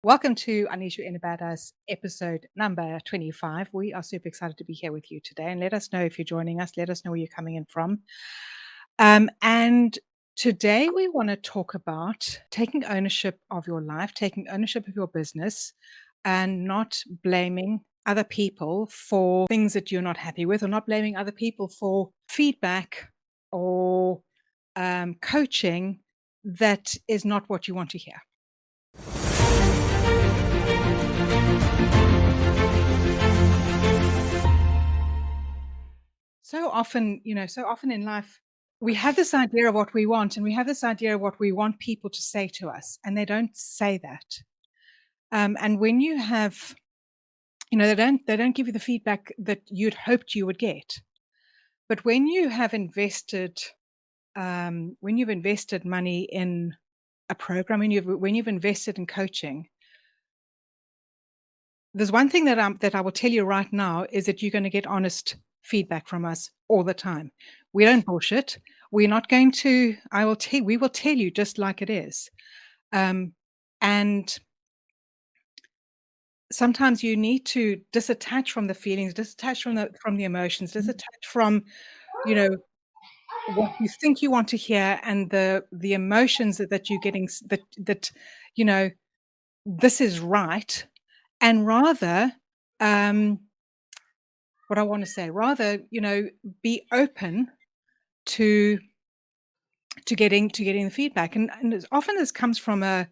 Welcome to Unleash Your Inner Badass episode number 25. We are super excited to be here with you today. And let us know if you're joining us. Let us know where you're coming in from. And today we want to talk about taking ownership of your life, taking ownership of your business, and not blaming other people for things that you're not happy with, or not blaming other people for feedback or coaching that is not what you want to hear. So often in life, we have this idea of what we want, and we have this idea of what we want people to say to us, and they don't say that. And when you have, they don't give you the feedback that you'd hoped you would get. But when you have invested, when you've invested money in a program, when you've invested in coaching, there's one thing that I will tell you right now is that you're going to get honest feedback from us all the time. We don't bullshit. We're not going to. We will tell you just like it is. And sometimes you need to disattach from the feelings, disattach from the emotions, disattach from you know what you think you want to hear, and the emotions that you're getting, that you know this is right, and rather. What I want to say, rather, be open to getting the feedback, and often this comes from I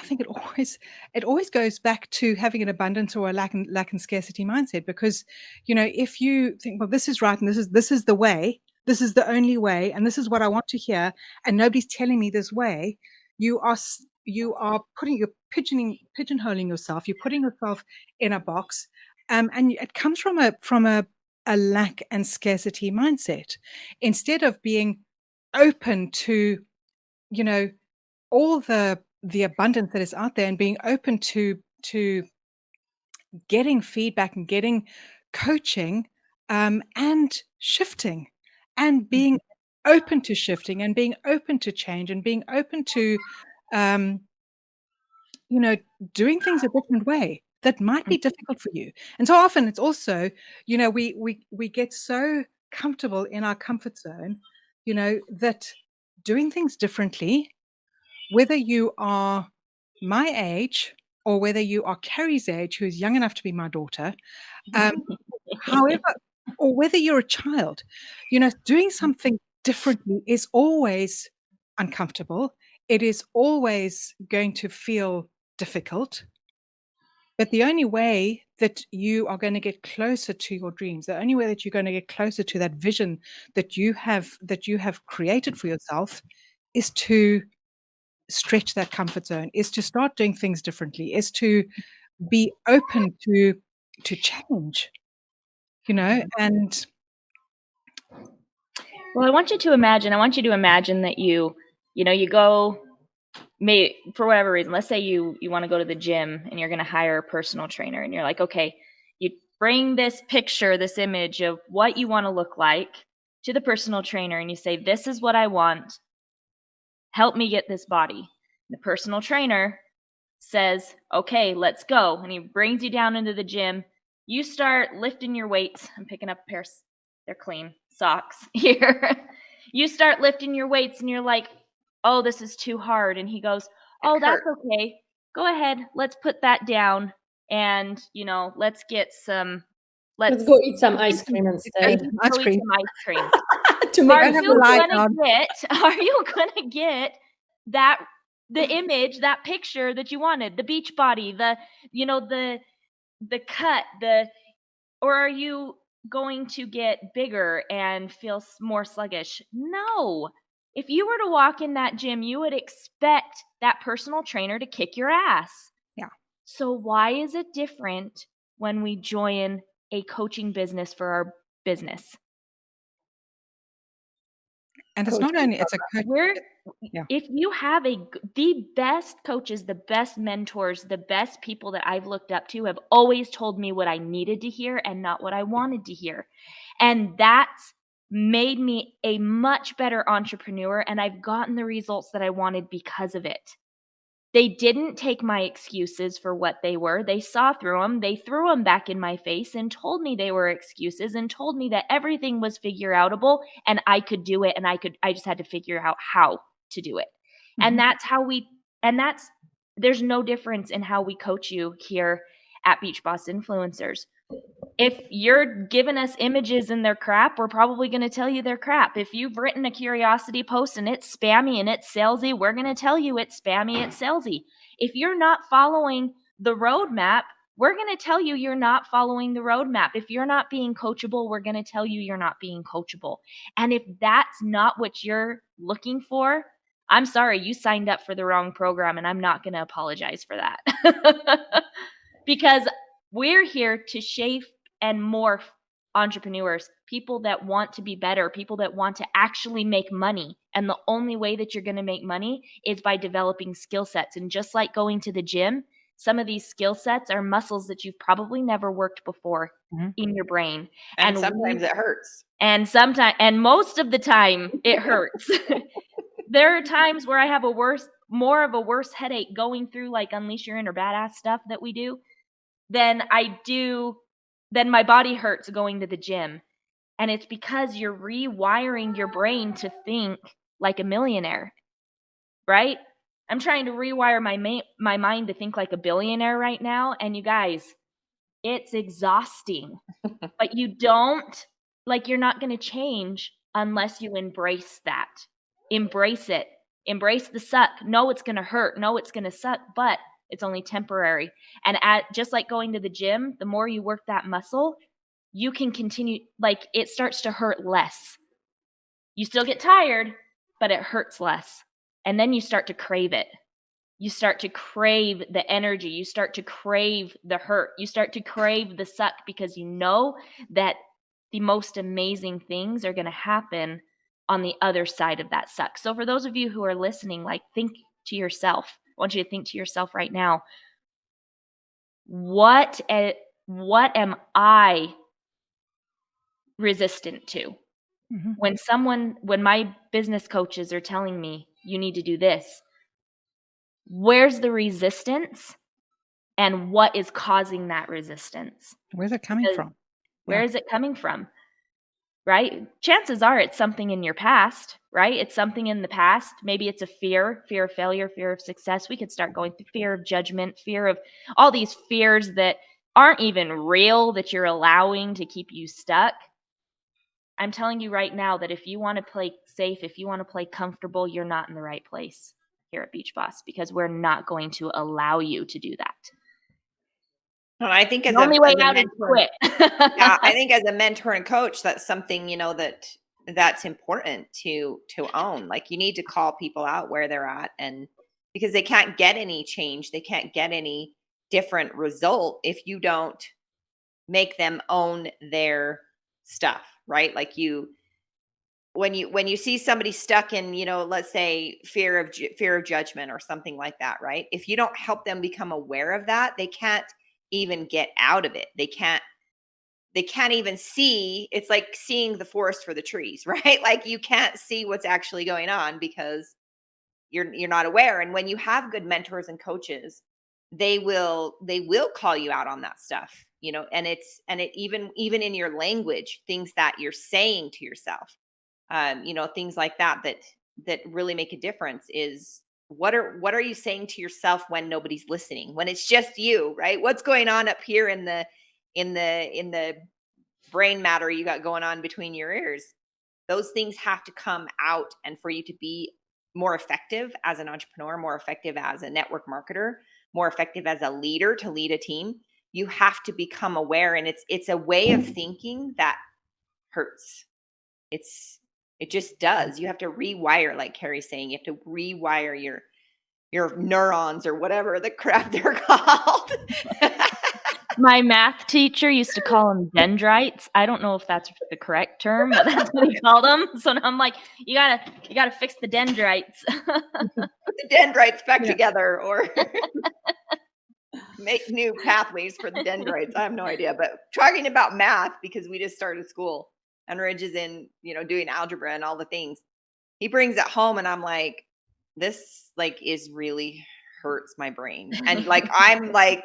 think it always goes back to having an abundance or a lack and scarcity mindset, because if you think, well, this is right, and this is the way, this is the only way, and this is what I want to hear, and nobody's telling me this way, you're pigeonholing yourself, you're putting yourself in a box, and it comes from a lack and scarcity mindset, instead of being open to you know all the abundance that is out there, and being open to getting feedback and getting coaching, and shifting, and being open to shifting, and being open to change, and being open to um, doing things a different way that might be difficult for you. And so often it's also, we get so comfortable in our comfort zone, that doing things differently, whether you are my age or whether you are Carrie's age, who's young enough to be my daughter, however, or whether you're a child, doing something differently is always uncomfortable. It is always going to feel difficult. But the only way that you are going to get closer to your dreams, the only way that you're going to get closer to that vision that you have created for yourself, is to stretch that comfort zone, is to start doing things differently, is to be open to change, and Well, I want you to imagine that you go, for whatever reason, let's say you want to go to the gym and you're going to hire a personal trainer, and you're like, okay, you bring this picture, this image of what you want to look like to the personal trainer, and you say, this is what I want. Help me get this body. The personal trainer says, okay, let's go. And he brings you down into the gym. You start lifting your weights. I'm picking up a pair, they're clean socks here. You start lifting your weights and you're like, oh, this is too hard. And he goes, oh, that's okay. Go ahead. Let's put that down. And, let's get some, Let's go eat some ice cream instead. Ice cream. To make Are you gonna get that, the image, that picture that you wanted, the beach body, the cut, or are you going to get bigger and feel more sluggish? No. If you were to walk in that gym, you would expect that personal trainer to kick your ass. Yeah. So why is it different when we join a coaching business for our business? And it's not only, it's a coach. If you have the best coaches, the best mentors, the best people that I've looked up to have always told me what I needed to hear and not what I wanted to hear. And that's made me a much better entrepreneur, and I've gotten the results that I wanted because of it. They didn't take my excuses for what they were. They saw through them. They threw them back in my face and told me they were excuses and told me that everything was figure outable and I could do it, and I just had to figure out how to do it. And that's how there's no difference in how we coach you here at Beach Boss Influencers. If you're giving us images and they're crap, we're probably going to tell you they're crap. If you've written a curiosity post and it's spammy and it's salesy, we're going to tell you it's spammy, it's salesy. If you're not following the roadmap, we're going to tell you you're not following the roadmap. If you're not being coachable, we're going to tell you you're not being coachable. And if that's not what you're looking for, I'm sorry, you signed up for the wrong program, and I'm not going to apologize for that. Because we're here to shape and morph entrepreneurs, people that want to be better, people that want to actually make money. And the only way that you're going to make money is by developing skill sets. And just like going to the gym, some of these skill sets are muscles that you've probably never worked before in your brain. And sometimes it hurts. And most of the time it hurts. There are times where I have more of a worse headache going through like Unleash Your Inner Badass stuff that we do than my body hurts going to the gym. And it's because you're rewiring your brain to think like a millionaire, right? I'm trying to rewire my mind to think like a billionaire right now. And you guys, it's exhausting. But you're not going to change unless you embrace that. Embrace it. Embrace the suck. No, it's going to hurt. No, it's going to suck, but it's only temporary. And just like going to the gym, the more you work that muscle, you can continue, like it starts to hurt less. You still get tired, but it hurts less. And then you start to crave it. You start to crave the energy. You start to crave the hurt. You start to crave the suck because you know that the most amazing things are going to happen on the other side of that suck. So for those of you who are listening, like think to yourself. I want you to think to yourself right now, what am I resistant to? When my business coaches are telling me you need to do this, where's the resistance and what is causing that resistance? Where's it coming from? Where is it coming from? Right? Chances are it's something in your past, right? It's something in the past. Maybe it's a fear of failure, fear of success. We could start going through fear of judgment, fear of all these fears that aren't even real that you're allowing to keep you stuck. I'm telling you right now that if you want to play safe, if you want to play comfortable, you're not in the right place here at Beach Boss, because we're not going to allow you to do that. And I think the only way out is quit. Yeah, I think as a mentor and coach, that's something, that's important to own. Like you need to call people out where they're at, and because they can't get any change, they can't get any different result if you don't make them own their stuff, right? Like when you see somebody stuck in, let's say fear of judgment or something like that, right? If you don't help them become aware of that, they can't even get out of it. They can't even see. It's like seeing the forest for the trees, right? Like you can't see what's actually going on because you're not aware. And when you have good mentors and coaches, they will call you out on that stuff, and it even in your language, things that you're saying to yourself, things like that really make a difference. Is what are you saying to yourself when nobody's listening, when it's just you, right? What's going on up here in the brain matter you got going on between your ears? Those things have to come out, and for you to be more effective as an entrepreneur, more effective as a network marketer, more effective as a leader to lead a team, you have to become aware. And it's a way of thinking that hurts. It just does. You have to rewire, like Carrie's saying, you have to rewire your neurons or whatever the crap they're called. My math teacher used to call them dendrites. I don't know if that's the correct term, but that's what he called them. So now I'm like, you gotta fix the dendrites. Put the dendrites back together, or make new pathways for the dendrites. I have no idea. But talking about math, because we just started school and Ridge is in, doing algebra and all the things. He brings it home and I'm like, this is really hurts my brain. And like, I'm like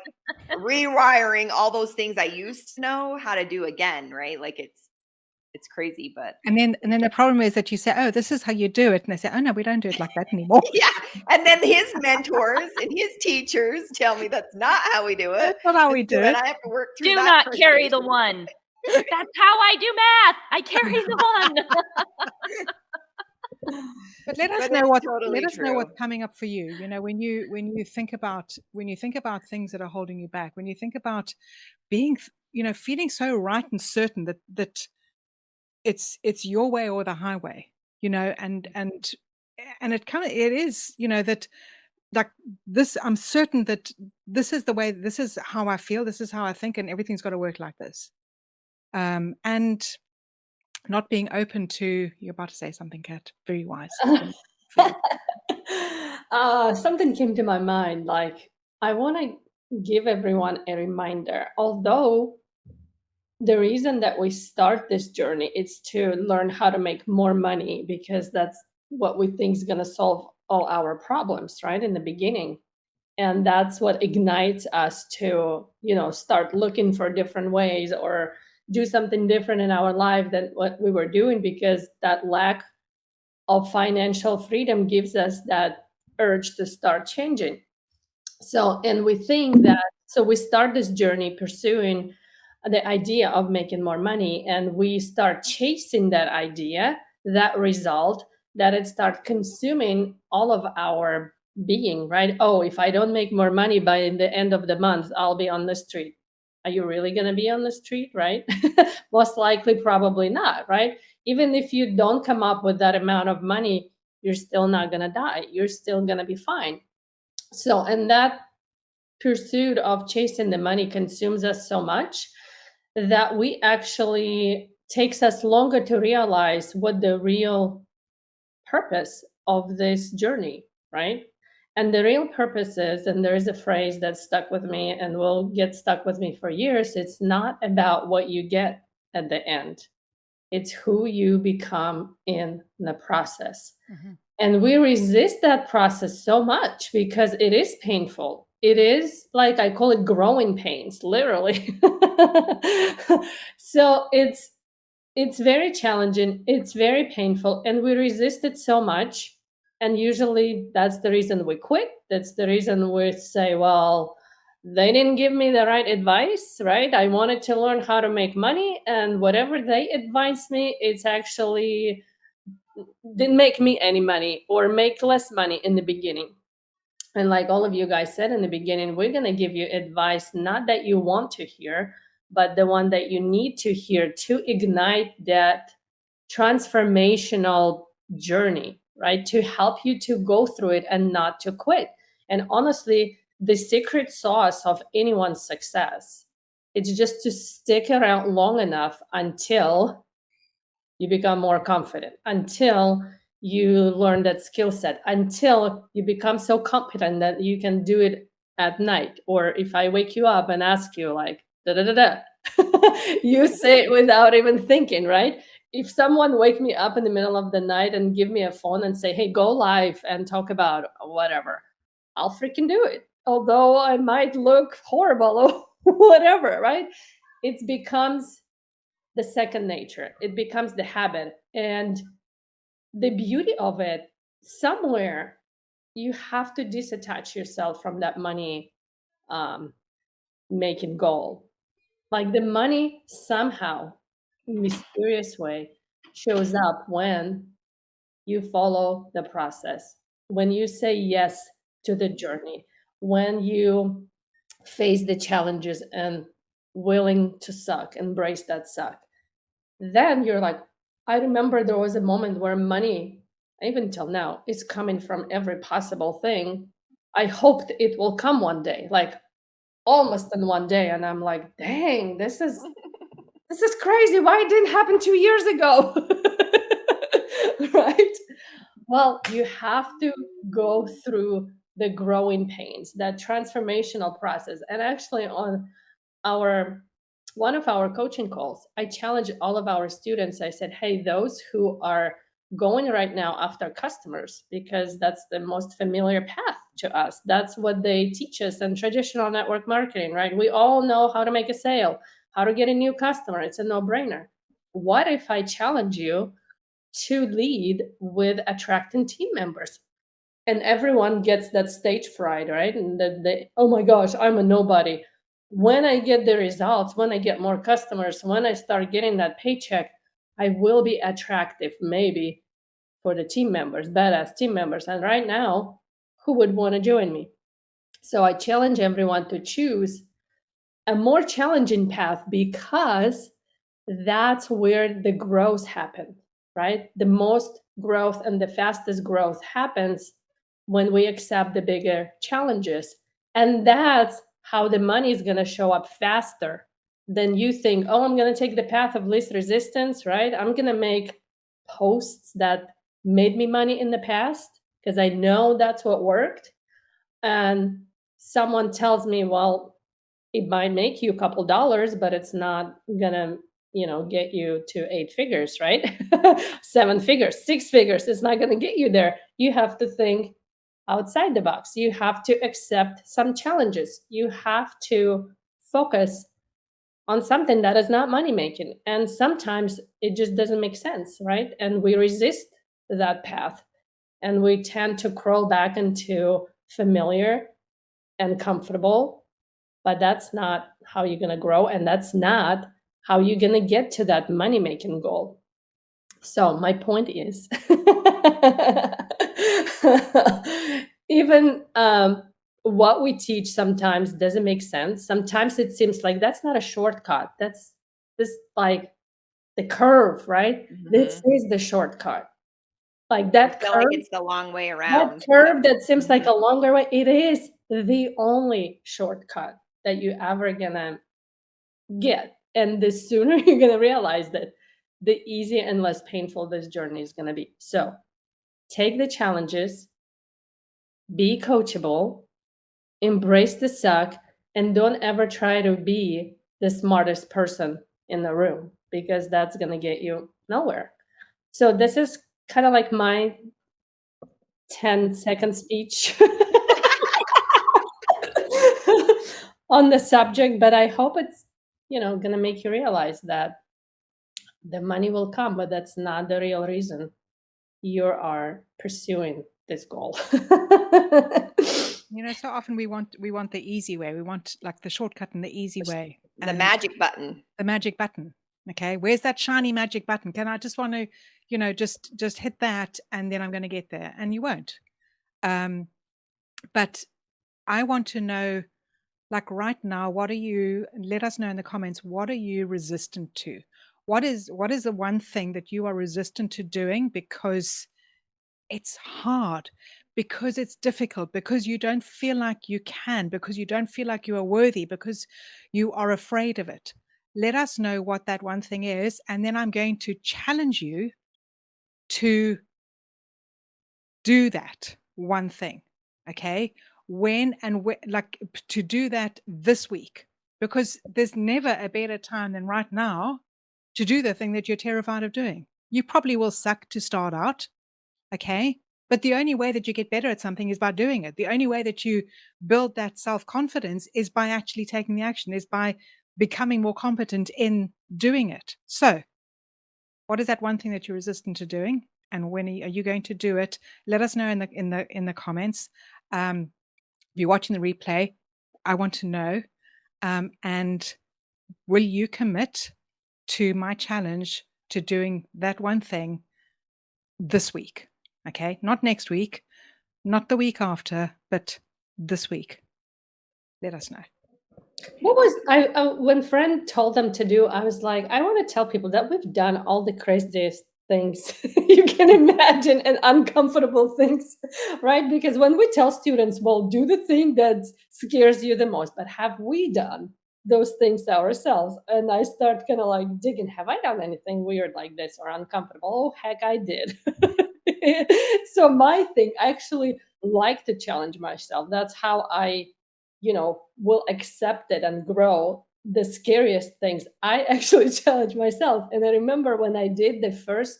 rewiring all those things I used to know how to do again, right? Like it's crazy, but And then the problem is that you say, "Oh, this is how you do it." And they say, "Oh, no, we don't do it like that anymore." yeah. And then his mentors and his teachers tell me that's not how we do it. That's not how we And do so then it. I have to work through Do that not carry the frustration. one. That's how I do math. I carry the one. But let us But know it's what totally let us know true. what's coming up for you. You know, when you think about things that are holding you back, when you think about being, feeling so right and certain that it's your way or the highway, and it is, that like this, I'm certain that this is the way, this is how I feel, this is how I think, and everything's got to work like this. And not being open to, you're about to say something, Kat, very wise. Something came to my mind. Like, I want to give everyone a reminder. Although the reason that we start this journey is to learn how to make more money, because that's what we think is going to solve all our problems, right? In the beginning. And that's what ignites us to, start looking for different ways or do something different in our life than what we were doing, because that lack of financial freedom gives us that urge to start changing. So, and we think that, so we start this journey pursuing the idea of making more money, and we start chasing that idea, that result, that it start consuming all of our being, right? Oh, if I don't make more money by the end of the month, I'll be on the street. Are you really going to be on the street, right? Most likely, probably not, right? Even if you don't come up with that amount of money, you're still not going to die. You're still going to be fine. So, and that pursuit of chasing the money consumes us so much that we actually takes us longer to realize what the real purpose of this journey, right? And the real purpose is, and there is a phrase that stuck with me and will get stuck with me for years, it's not about what you get at the end. It's who you become in the process. Mhm. And we resist that process so much because it is painful. It is, like, I call it growing pains, literally. So it's very challenging, it's very painful, and we resist it so much. And usually that's the reason we quit. That's the reason we say, well, they didn't give me the right advice, right? I wanted to learn how to make money, and whatever they advised me, it's actually didn't make me any money or make less money in the beginning. And like all of you guys said in the beginning, we're going to give you advice not that you want to hear, but the one that you need to hear to ignite that transformational journey, right? To help you to go through it and not to quit. And honestly, the secret sauce of anyone's success, it's just to stick around long enough until you become more confident, until you learn that skill set, until you become so competent that you can do it at night. Or if I wake you up and ask you, like, da da da da, you say it without even thinking, right? If someone wake me up in the middle of the night and give me a phone and say, hey, go live and talk about whatever, I'll freaking do it. Although I might look horrible or whatever, right? It becomes the second nature. It becomes the habit. And the beauty of it, somewhere you have to disattach yourself from that money making goal. Like, the money somehow, in mysterious way, shows up when you follow the process, when you say yes to the journey, when you face the challenges and willing to suck, embrace that suck. Then you're like, I remember there was a moment where money, even till now, is coming from every possible thing. I hoped it will come one day, like almost in one day. And I'm like, dang, this is crazy. Why it didn't happen 2 years ago? Right? Well, you have to go through the growing pains, that transformational process. And actually, on our one of our coaching calls, I challenged all of our students. I said, hey, those who are going right now after customers, because that's the most familiar path, to us. That's what they teach us in traditional network marketing, right? We all know how to make a sale, how to get a new customer. It's a no-brainer. What if I challenge you to lead with attracting team members? And everyone gets that stage fright, right? And that they, oh my gosh, I'm a nobody. When I get the results, when I get more customers, when I start getting that paycheck, I will be attractive, maybe, for the team members, badass team members. And right now, who would want to join me? So I challenge everyone to choose a more challenging path, because that's where the growth happens, right? The most growth and the fastest growth happens when we accept the bigger challenges. And that's how the money is going to show up faster than you think, oh, I'm going to take the path of least resistance, right? I'm going to make posts that made me money in the past because I know that's what worked. And someone tells me, well, it might make you a couple dollars, but it's not gonna, get you to 8 figures, right? 7 figures, 6 figures. It's not gonna get you there. You have to think outside the box. You have to accept some challenges. You have to focus on something that is not money making. And sometimes it just doesn't make sense, right? And we resist that path, and we tend to crawl back into familiar and comfortable, but that's not how you're going to grow, and that's not how you're going to get to that money making goal. So my point is, even what we teach sometimes doesn't make sense. Sometimes it seems like that's not a shortcut, that's this, like, the curve, right? This is the shortcut, like that I feel curve. like it's the long way That around. curve that seems like a longer way, it is the only shortcut that you ever gonna get. And the sooner you're gonna realize that, the easier and less painful this journey is gonna be. So take the challenges, be coachable, embrace the suck, and don't ever try to be the smartest person in the room, because that's gonna get you nowhere. So this is kind of like my 10-second speech on the subject, but I hope it's, going to make you realize that the money will come, but that's not the real reason you are pursuing this goal. So often we want the easy way. We want, like, the shortcut and the easy way. The And magic button. the magic button. Okay, where's that shiny magic button? Can I just want to, just hit that, and then I'm going to get there, and you won't. But I want to know, like, right now, let us know in the comments, what are you resistant to? What is the one thing that you are resistant to doing because it's hard, because it's difficult, because you don't feel like you can, because you don't feel like you are worthy, because you are afraid of it? Let us know what that one thing is, and then I'm going to challenge you to do that one thing. Okay? To do that this week, because there's never a better time than right now to do the thing that you're terrified of doing. You probably will suck to start out. Okay? But the only way that you get better at something is by doing it. The only way that you build that self-confidence is by actually taking the action, is by becoming more competent in doing it. So, what is that one thing that you're resistant to doing? And when are you going to do it? Let us know in the comments. If you're watching the replay, I want to know. And will you commit to my challenge to doing that one thing this week? Okay, not next week, not the week after, but this week. Let us know. What was I when friend told them to do, I was like, I want to tell people that we've done all the craziest things you can imagine, and uncomfortable things, right? Because when we tell students, well, do the thing that scares you the most, but have we done those things ourselves? And I start kind of like digging, have I done anything weird like this or uncomfortable? Oh, heck, I did. So my thing, I actually like to challenge myself. That's how I will accept it and grow. The scariest things, I actually challenge myself. And I remember when I did the first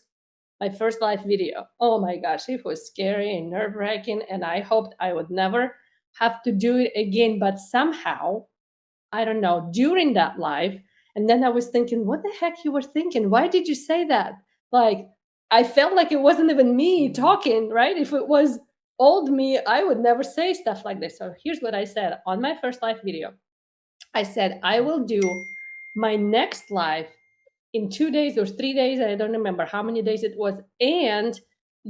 my first live video. Oh my gosh, it was scary and nerve-wracking, and I hoped I would never have to do it again. But somehow, I don't know, during that live, and then I was thinking, what the heck you were thinking? Why did you say that? Like, I felt like it wasn't even me talking, right? If it was old me, I would never say stuff like this. So here's what I said on my first live video. I said, I will do my next live in 2 days or 3 days. I don't remember how many days it was. And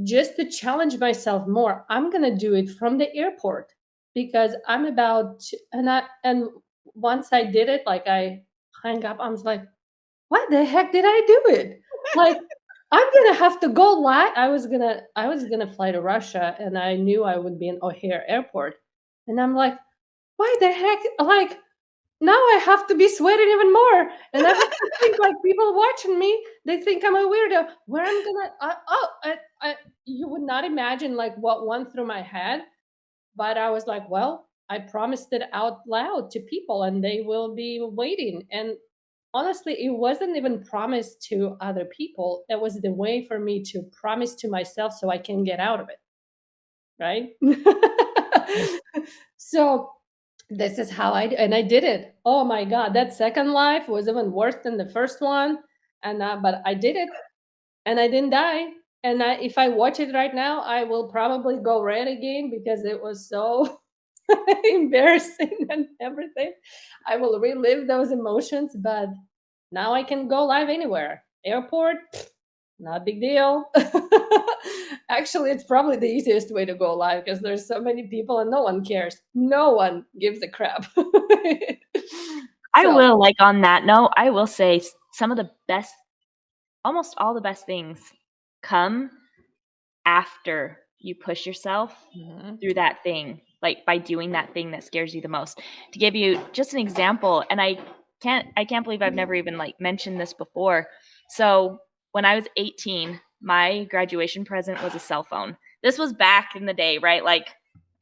just to challenge myself more, I'm going to do it from the airport because I'm about to, and once I did it, like I hung up, I was like, what the heck did I do it? Like, I'm gonna have to go live. I was gonna fly to Russia, and I knew I would be in O'Hare Airport, and I'm like, why the heck? Like, now I have to be sweating even more, and I have to think like people watching me, they think I'm a weirdo. Where I'm gonna? You would not imagine like what went through my head, but I was like, well, I promised it out loud to people, and they will be waiting. And honestly, it wasn't even promised to other people. It was the way for me to promise to myself so I can get out of it, right? So this is how and I did it. Oh my god, that second life was even worse than the first one. And but I did it, and I didn't die. And if I watch it right now, I will probably go red again because it was so embarrassing and everything. I will relive those emotions, but now I can go live anywhere. Airport, not a big deal. Actually, it's probably the easiest way to go live because there's so many people and no one cares. No one gives a crap. I So, will, like, on that note, I will say some of the best, almost all the best things come after you push yourself through that thing, like by doing that thing that scares you the most. To give you just an example, and I can't believe I've never even like mentioned this before. So when I was 18, my graduation present was a cell phone. This was back in the day, right? Like,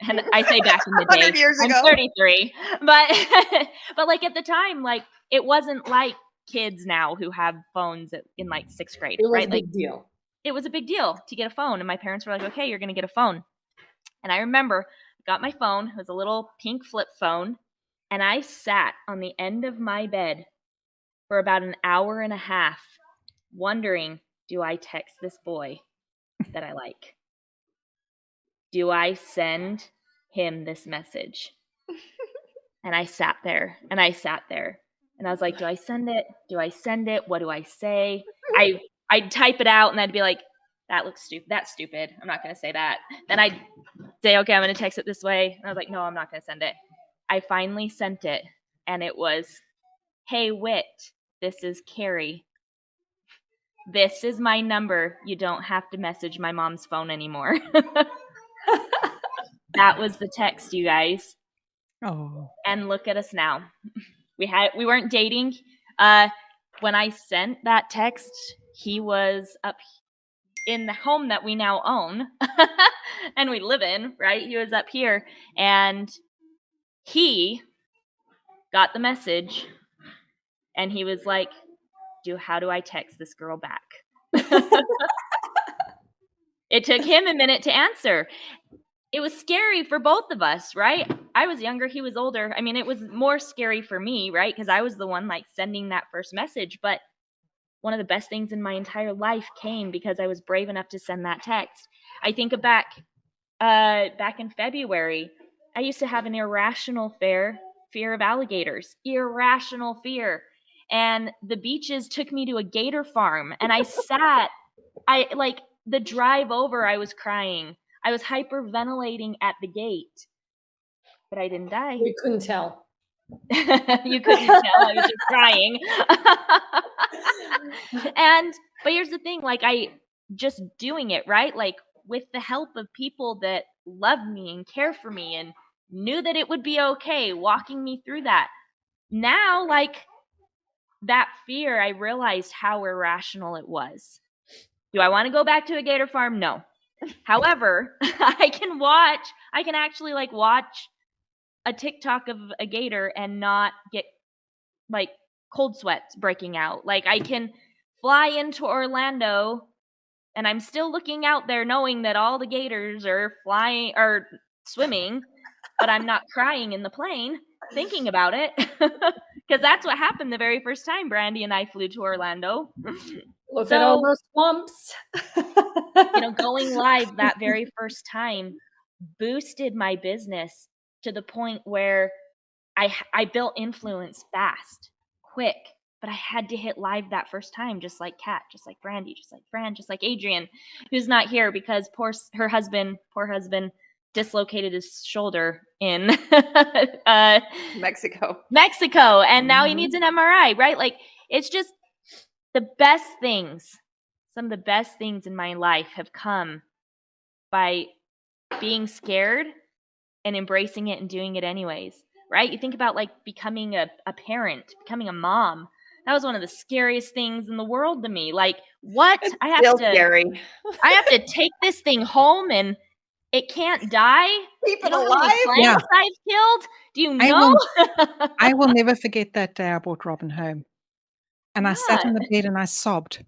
and I say back in the 100 day, years I'm ago. 33, but but like at the time, like it wasn't like kids now who have phones in like 6th grade, it was right? a Like big deal. it was a big deal to get a phone, and my parents were like, okay, you're going to get a phone. And I remember I got my phone. It was a little pink flip phone, and I sat on the end of my bed for about an hour and a half wondering, do I text this boy that I like? Do I send him this message? And I sat there and I sat there and I was like, do I send it? Do I send it? What do I say? I'd type it out and I'd be like, that looks stupid. That's stupid. I'm not going to say that. Then I'd say, okay, I'm going to text it this way. And I was like, no, I'm not going to send it. I finally sent it, and it was, hey, Wit, this is Carrie. This is my number. You don't have to message my mom's phone anymore. That was the text, you guys. Oh. And look at us now. We weren't dating. When I sent that text, he was up in the home that we now own and we live in, right? He was up here, and he got the message, and he was like, how do I text this girl back? It took him a minute to answer. It was scary for both of us, right? I was younger, he was older. I mean, it was more scary for me, right? Because I was the one like sending that first message. But one of the best things in my entire life came because I was brave enough to send that text. I think back in February, I used to have an irrational fear of alligators. Irrational fear. And the beaches took me to a gator farm, and the drive over, I was crying. I was hyperventilating at the gate, but I didn't die. We couldn't tell. You couldn't tell, I was just crying. But here's the thing, like I just doing it, right? Like with the help of people that love me and care for me and knew that it would be okay, walking me through that. Now, like that fear, I realized how irrational it was. Do I want to go back to a gator farm? No. However, I can actually like watch a TikTok of a gator and not get like cold sweats breaking out. Like I can fly into Orlando And I'm still looking out there knowing that all the gators are flying or swimming, but I'm not crying in the plane thinking about it. Because that's what happened the very first time Brandy and I flew to Orlando. Look at all So, those swamps. going live that very first time boosted my business to the point where I built influence fast, quick, but I had to hit live that first time, just like Kat, just like Brandy, just like Fran, just like Adrian, who's not here because poor husband, dislocated his shoulder in Mexico. Mexico, and now he needs an MRI, right? Like, it's just the best things. Some of the best things in my life have come by being scared and embracing it and doing it anyways, right? You think about like becoming a parent, becoming a mom. That was one of the scariest things in the world to me. Like, what? It's I still scary. have to take this thing home and it can't die? Keep You it know how many alive. Yeah. plants I've killed? Do you I know? I will never forget that day I brought Robin home, and I sat on the bed and I sobbed.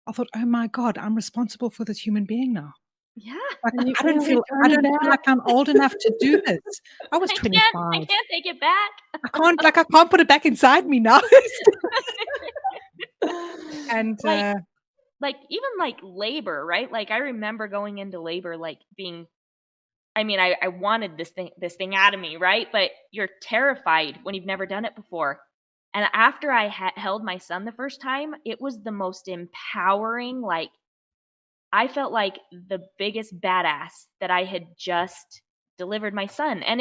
I thought, "Oh my God, I'm responsible for this human being now. Yeah. Like, And you I don't can't feel return it like I'm old enough to do this." I was I 25. can't take it back. I can't put it back inside me now. And, Like even like labor, right? Like I remember going into labor like being I wanted this thing out of me, right? But you're terrified when you've never done it before. And after I held my son the first time, it was the most empowering. Like I felt like the biggest badass that I had just delivered my son. And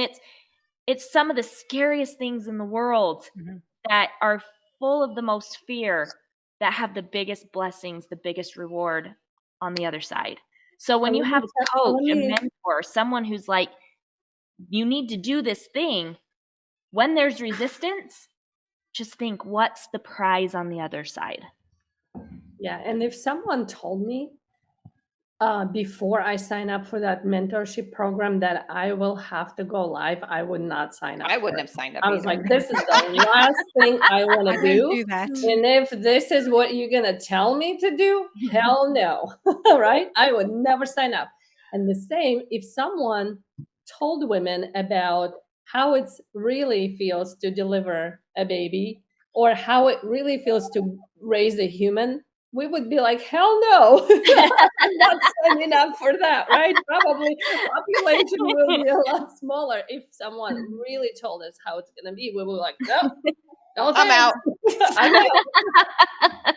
it's some of the scariest things in the world Mhm. that are full of the most fear that have the biggest blessings, the biggest reward on the other side. So when you have a coach, a mentor, someone who's like, you need to do this thing, when there's resistance, just think, what's the prize on the other side? Yeah, and if someone told me before I sign up for that mentorship program that I will have to go live, I would not sign up. I for wouldn't it. have signed up I was either. like, this is the last thing I want I to don't do. do that. And if this is what you're going to tell me to do, hell no. Right? I would never sign up. And the same if someone told women about how it really feels to deliver a baby or how it really feels to raise a human, we would be like, hell no. I'm not signing up for that, right? Probably population will be a lot smaller if someone really told us how it's going to be. We were like, no, no I'm out. I'm out.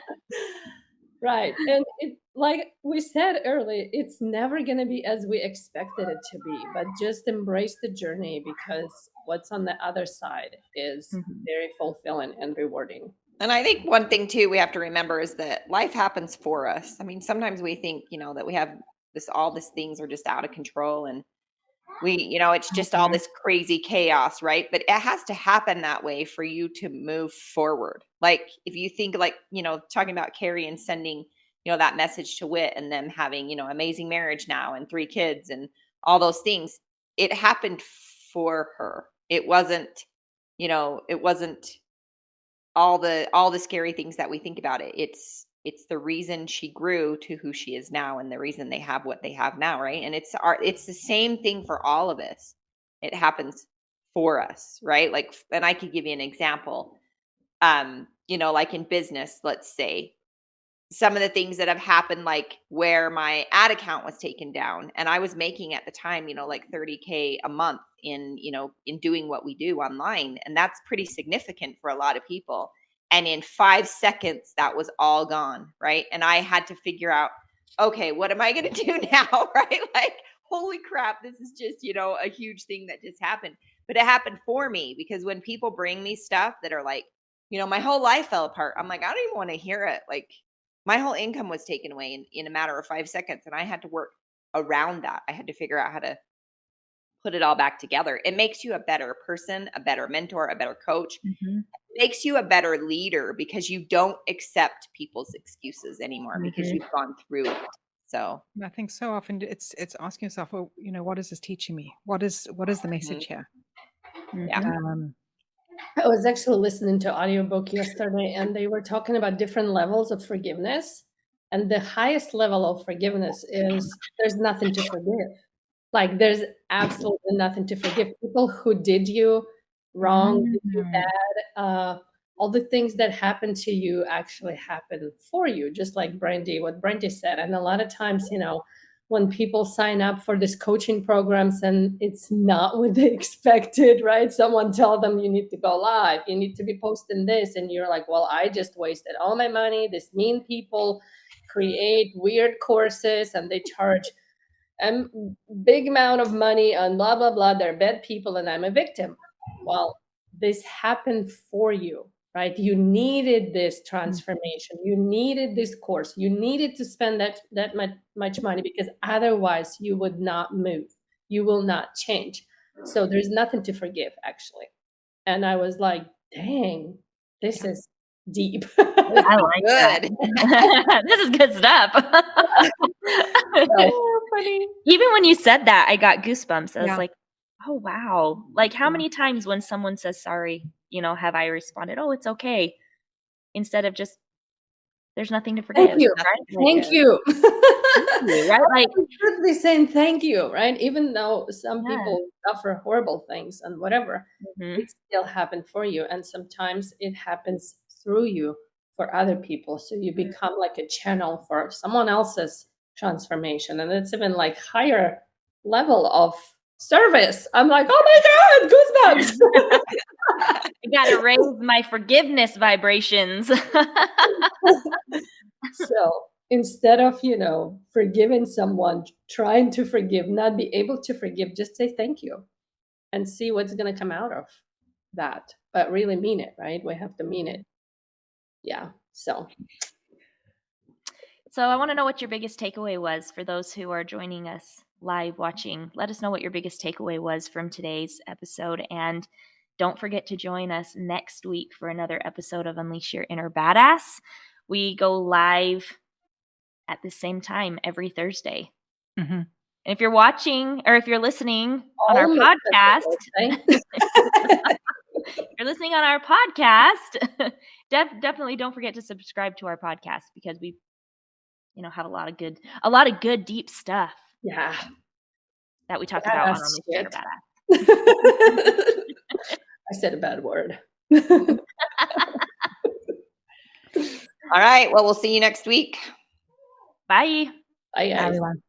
Right. And it, like we said earlier, it's never going to be as we expected it to be, but just embrace the journey because what's on the other side is very fulfilling and rewarding. And I think one thing too we have to remember is that life happens for us. I mean, sometimes we think, that we have all these things are just out of control and it's just all this crazy chaos, right? But it has to happen that way for you to move forward. Like if you think like, talking about Carrie and sending, that message to Wit and them having, amazing marriage now and 3 kids and all those things, it happened for her. It wasn't, it wasn't all the scary things that we think about it. It's the reason she grew to who she is now and the reason they have what they have now, right? And it's the same thing for all of us. It happens for us, right? Like, and I could give you an example. Like in business, let's say, some of the things that have happened, like where my ad account was taken down and I was making at the time, like 30K a month in doing what we do online. And that's pretty significant for a lot of people. And in 5 seconds, that was all gone. Right. And I had to figure out, okay, what am I going to do now? Right. Like, holy crap, this is just, a huge thing that just happened. But it happened for me because when people bring me stuff that are like, my whole life fell apart. I'm like, I don't even want to hear it. Like, my whole income was taken away in a matter of 5 seconds. And I had to work around that. I had to figure out how to put it all back together. It makes you a better person, a better mentor, a better coach. It makes you a better leader because you don't accept people's excuses anymore because you've gone through it. So I think so often it's asking yourself, well, what is this teaching me? What is the message here? yeah. I was actually listening to audiobook yesterday and they were talking about different levels of forgiveness. And the highest level of forgiveness is there's nothing to forgive. Like there's absolutely nothing to forgive. People who did you wrong, did you bad, all the things that happen to you actually happen for you, just like what Brandy said. And a lot of times, when people sign up for these coaching programs and it's not what they expected, right? Someone tell them you need to go live, you need to be posting this, and you're like, well, I just wasted all my money. These mean people create weird courses and they charge a big amount of money on blah blah blah. They're bad people and I'm a victim. Well, this happened for you, right? You needed this transformation, you needed this course, you needed to spend that much money, because otherwise you would not move, you will not change. So there's nothing to forgive, actually. And I was like, dang, this is deep. I like that. Good. This is good stuff. So funny. Even when you said that, I got goosebumps. I was Yeah. like, oh, wow. Like, how many times when someone says sorry, have I responded, oh, it's okay, instead of just, there's nothing to forgive. Thank you. Right? Thank you. Right? Like, Simply saying thank you, right? Even though some Yeah. people suffer horrible things and whatever, mhm. it still happened for you. And sometimes it happens through you for other people. So you become like a channel for someone else's transformation. And it's even like higher level of service. I'm like, oh my God, goosebumps. I gotta raise my forgiveness vibrations. So instead of, forgiving someone, trying to forgive, not be able to forgive, just say thank you and see what's going to come out of that. But really mean it, right? We have to mean it. Yeah. So So I want to know what your biggest takeaway was for those who are joining us live watching. Let us know what your biggest takeaway was from today's episode. And don't forget to join us next week for another episode of Unleash Your Inner Badass. We go live at the same time every Thursday. Mhm. And if you're watching or if you're listening on our almost podcast, every you're listening on our podcast, definitely don't forget to subscribe to our podcast, because we have a lot of good deep stuff yeah. that we talk about on Badass Unleash Your Inner shit. Badass. I said a bad word. All right. Well, we'll see you next week. Bye. Bye, guys. Everyone.